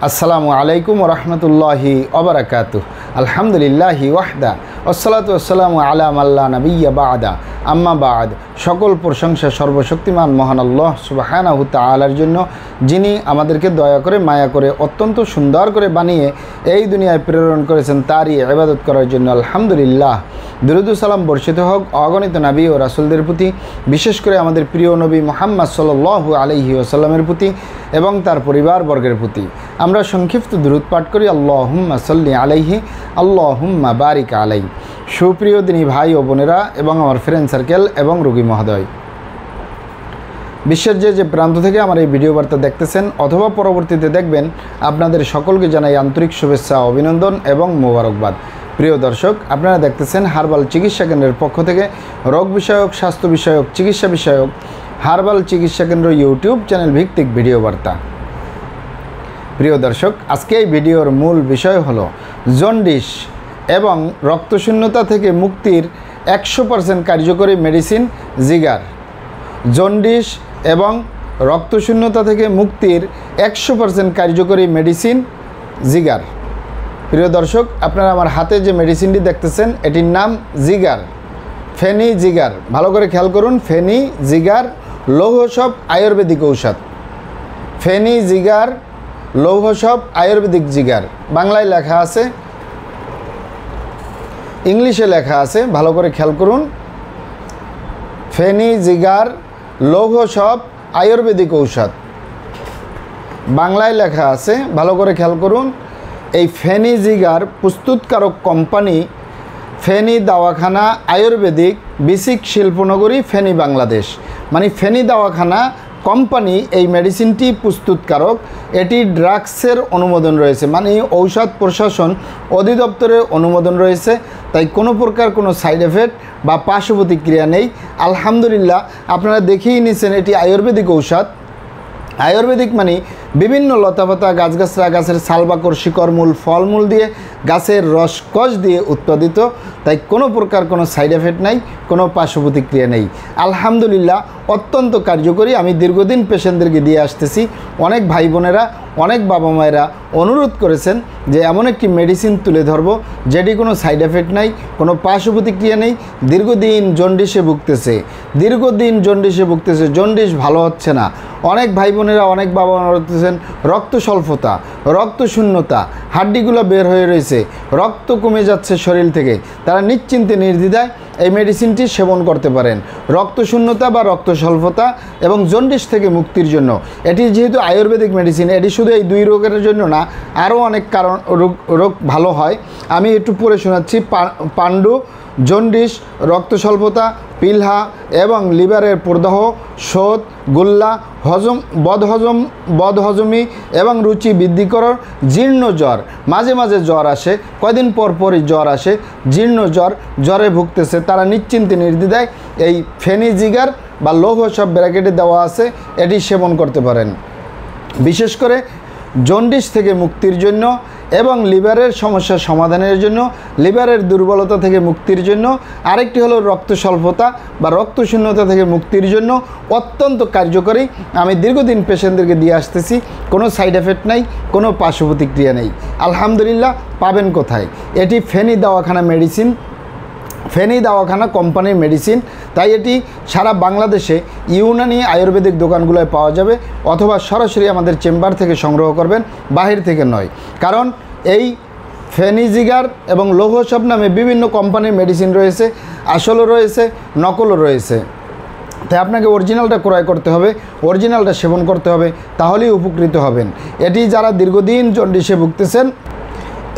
আসসালামু আলাইকুম ওয়া রাহমাতুল্লাহি ওয়া বারাকাতুহু। আলহামদুলিল্লাহি ওয়াহদা ওয়াসসালাতু ওয়াসসালামু আলা মাল্লা নাবিয়্যা বা'দা আম্মা বা'দ। সকল প্রশংসা সর্বশক্তিমান মহান আল্লাহ সুবহানাহু তাআলার জন্য, যিনি আমাদেরকে দয়া করে মায়া করে অত্যন্ত সুন্দর করে বানিয়ে এই দুনিয়ায় প্রেরণ করেছেন তারই ইবাদত করার জন্য। আলহামদুলিল্লাহ। দুরূদ ও সালাম বর্ষিত হোক অগণিত নবী ও রাসূলদের প্রতি, বিশেষ করে আমাদের প্রিয় নবী মুহাম্মদ সাল্লাল্লাহু আলাইহি ওয়াসাল্লামের প্রতি এবং তার পরিবারবর্গের প্রতি। আমরা সংক্ষিপ্ত দুরূদ পাঠ করি, আল্লাহুম্মা সাল্লি আলাইহি আল্লাহুম্মা বারিক আলাইহি। সুপ্রিয় দিনী ভাই ও বোনেরা এবং আমার ফ্রেন্ড সার্কেল এবং রোগী মহোদয়, বিশ্বের যে প্রান্ত থেকে আমার এই ভিডিও বার্তা দেখতেছেন অথবা পরবর্তীতে দেখবেন, আপনাদের সকলকে জানাই আন্তরিক শুভেচ্ছা, অভিনন্দন এবং মোবারকবাদ। প্রিয় দর্শক, আপনারা দেখতেছেন হার্বাল চিকিৎসা কেন্দ্রের পক্ষ থেকে রোগ বিষয়ক, স্বাস্থ্য বিষয়ক, চিকিৎসা বিষয়ক হার্বাল চিকিৎসা কেন্দ্র ইউটিউব চ্যানেল ভিত্তিক ভিডিও বার্তা। প্রিয় দর্শক, আজকে এই ভিডিওর মূল বিষয় হলো জন্ডিস এবং রক্তশূন্যতা থেকে মুক্তির 100% কার্যকরী মেডিসিন জিগার। জন্ডিস এবং রক্তশূন্যতা থেকে মুক্তির 100% কার্যকরী মেডিসিন জিগার। প্রিয় দর্শক, আপনারা আমার হাতে যে মেডিসিনটি দেখতেছেন এটির নাম জিগার, ফেনি জিগার। ভালো করে খেয়াল করুন, ফেনি জিগার লৌহসব আয়ুর্বেদিক ঔষধ। ফেনি জিগার লৌহসব আয়ুর্বেদিক জিগার। বাংলায় লেখা আছে, ইংলিশে লেখা আছে, ভালো করে খেয়াল করুন। ফেনি জিগার লৌহসব আয়ুর্বেদিক ঔষধ, বাংলায় লেখা আছে, ভালো করে খেয়াল করুন। এই ফেনি জিগার প্রস্তুতকারক কোম্পানি ফেনী দাওয়াখানা আয়ুর্বেদিক, বিসিক শিল্পনগরী, ফেনী, বাংলাদেশ। মানে ফেনী দাওয়াখানা কোম্পানি এই মেডিসিনটি প্রস্তুতকারক। এটি ড্রাগসের অনুমোদন রয়েছে, মানে ঔষধ প্রশাসন অধিদপ্তরের অনুমোদন রয়েছে। তাই কোনো প্রকার কোনো সাইড এফেক্ট বা পার্শ্ব প্রতিক্রিয়া নেই। আলহামদুলিল্লাহ, আপনারা দেখেই নিয়েছেন এটি আয়ুর্বেদিক ঔষধ। আয়ুর্বেদিক মানে বিভিন্ন লতাপাতা, গাছগাছরা, গাছের ছালবাকড়, শিকড়মূল, ফলমূল দিয়ে, গাছের রসকস দিয়ে উৎপাদিত। তাই কোনো প্রকার কোনো সাইড এফেক্ট নাই, কোনো পার্শ্ব প্রতিক্রিয়া নেই। আলহামদুলিল্লাহ, অত্যন্ত কার্যকরী। আমি দীর্ঘদিন পেশেন্টদেরকে দিয়ে আসতেছি। অনেক ভাই বোনেরা, অনেক বাবা মায়েরা অনুরোধ করেছেন যে এমন একটি মেডিসিন তুলে ধরব যেটি কোনো সাইড এফেক্ট নাই, কোনো পার্শ্ব প্রতিক্রিয়া নেই। দীর্ঘদিন জন্ডিসে ভুগতেছে, জন্ডিস ভালো হচ্ছে না। অনেক ভাই বোনেরা, অনেক বাবা মারা বলতেছেন রক্ত স্বল্পতা, রক্তশূন্যতা, হাড্ডিগুলো বের হয়ে রয়েছে, রক্ত কমে যাচ্ছে শরীর থেকে। তারা নিশ্চিন্তে নির্দ্বিধায় এই মেডিসিনটি সেবন করতে পারেন রক্তশূন্যতা বা রক্ত স্বল্পতা এবং জন্ডিস থেকে মুক্তির জন্য। এটি যেহেতু আয়ুর্বেদিক মেডিসিন, এটি শুধু এই দুই রোগের জন্য না, আরও অনেক কারণ রোগ ভালো হয়। আমি একটু পড়ে শোনাচ্ছি। পাণ্ডু, জন্ডিস, রক্ত স্বল্পতা, পিলহা এবং লিভারের প্রদাহ, শোথ, গোল্লা, বদহজমি এবং রুচি বৃদ্ধিকরণ, জীর্ণ জ্বর, মাঝে মাঝে জ্বর আসে, কয়দিন পর পরই জ্বর আসে, জীর্ণ জ্বরে ভুগতেছে, তারা নিশ্চিন্তে নির্দ্বিধায় এই ফেনি জিগার বা লৌহসব ব্র্যাকেটে দেওয়া আছে, এটি সেবন করতে পারেন। বিশেষ করে জন্ডিস থেকে মুক্তির জন্য এবং লিভারের সমস্যার সমাধানের জন্য, লিভারের দুর্বলতা থেকে মুক্তির জন্য, আরেকটি হলো রক্ত স্বল্পতা বা রক্তশূন্যতা থেকে মুক্তির জন্য অত্যন্ত কার্যকরী। আমি দীর্ঘদিন পেশেন্টদেরকে দিয়ে আসতেছি, কোনো সাইড এফেক্ট নাই, কোনো পার্শ্ব প্রতিক্রিয়া নেই। আলহামদুলিল্লাহ। পাবেন কোথায়? এটি ফেনী দাওয়াখানা মেডিসিন, ফেনী দাওয়াখানা কোম্পানির মেডিসিন। তাই এটি সারা বাংলাদেশে ইউনানি আয়ুর্বেদিক দোকানগুলোয় পাওয়া যাবে, অথবা সরাসরি আমাদের চেম্বার থেকে সংগ্রহ করবেন, বাহির থেকে নয়। কারণ এই ফেনি জিগার এবং লৌহসব নামে বিভিন্ন কোম্পানির মেডিসিন রয়েছে, আসলও রয়েছে, নকলও রয়েছে। তাই আপনাকে অরিজিনালটা ক্রয় করতে হবে, অরিজিনালটা সেবন করতে হবে, তাহলেই উপকৃত হবেন। এটি যারা দীর্ঘদিন জন্ডিসে ভুগতেছেন,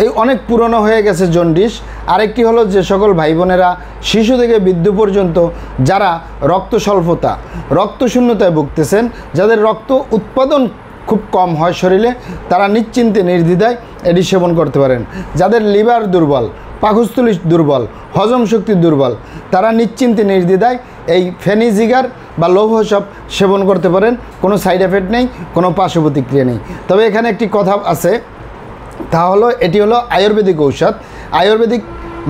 এই অনেক পুরনো হয়ে গেছে জন্ডিস। আরেকটি হলো যে সকল ভাই বোনেরা শিশু থেকে বৃদ্ধ পর্যন্ত যারা রক্ত স্বল্পতা, রক্তশূন্যতায় ভুগতেছেন, যাদের রক্ত উৎপাদন খুব কম হয় শরীরে, তারা নিশ্চিন্তে নির্দ্বিধায় এটি সেবন করতে পারেন। যাদের লিভার দুর্বল, পাকস্থলী দুর্বল, হজম শক্তি দুর্বল, তারা নিশ্চিন্তে নির্দ্বিধায় এই ফেনি জিগার বা লৌহসব সেবন করতে পারেন। কোনো সাইড এফেক্ট নেই, কোনো পার্শ্ব প্রতিক্রিয়া নেই। তবে এখানে একটি কথা আছে, তা হলো এটি হলো আয়ুর্বেদিক ঔষধ। আয়ুর্বেদিক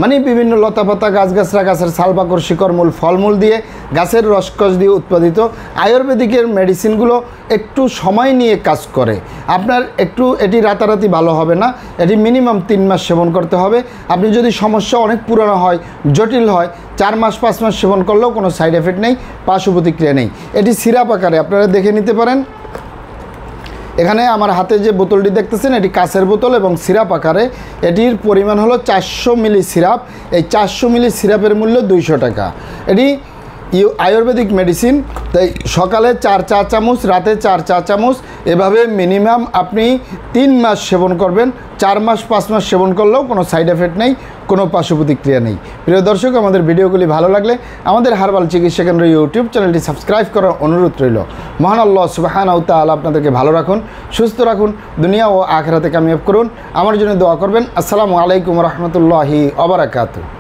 মানে বিভিন্ন লতাপাতা গাছগাছরা গাছের ছালপাকড় শিকড় মূল ফলমূল দিয়ে গাছের রসকস দিয়ে উৎপাদিত আয়ুর্বেদিকের মেডিসিনগুলো একটু সময় নিয়ে কাজ করে। আপনার একটু এটি রাতারাতি ভালো হবে না, এটি মিনিমাম 3 মাস সেবন করতে হবে। আপনি যদি সমস্যা অনেক পুরনো হয়, জটিল হয়, 4 মাস 5 মাস সেবন করলেও কোনো সাইড এফেক্ট নেই, পার্শ্ব প্রতিক্রিয়া নেই। এটি সিরাপ আকারে আপনারা দেখে নিতে পারেন। এখানে আমার হাতে যে বোতলটি দেখতেছেন এটি কাঁচের বোতল এবং সিরাপ আকারে। এটির পরিমাণ হলো 400 মিলি সিরাপ। এই 400 মিলি সিরাপের মূল্য 200 টাকা। এটি আয়ুর্বেদিক মেডিসিন। তাই সকালে 4 চা চামচ, রাতে 4 চা চামচ, এভাবে মিনিমাম আপনি 3 মাস সেবন করবেন। 4 মাস 5 মাস সেবন করলেও কোনো সাইড এফেক্ট নেই, কোনো পার্শ্ব প্রতিক্রিয়া নেই। প্রিয় দর্শক, আমাদের ভিডিওগুলি ভালো লাগলে আমাদের হার্বাল চিকিৎসা কেন্দ্র ইউটিউব চ্যানেলটি সাবস্ক্রাইব করার অনুরোধ রইল। মহান আল্লাহ সুবহানাহু ওয়া তাআলা আপনাদেরকে ভালো রাখুন, সুস্থ রাখুন, দুনিয়া ও আখিরাতে কামিয়াব করুন। আমার জন্য দোয়া করবেন। আসসালামু আলাইকুম রহমতুল্লাহি ওয়া বারাকাতুহু।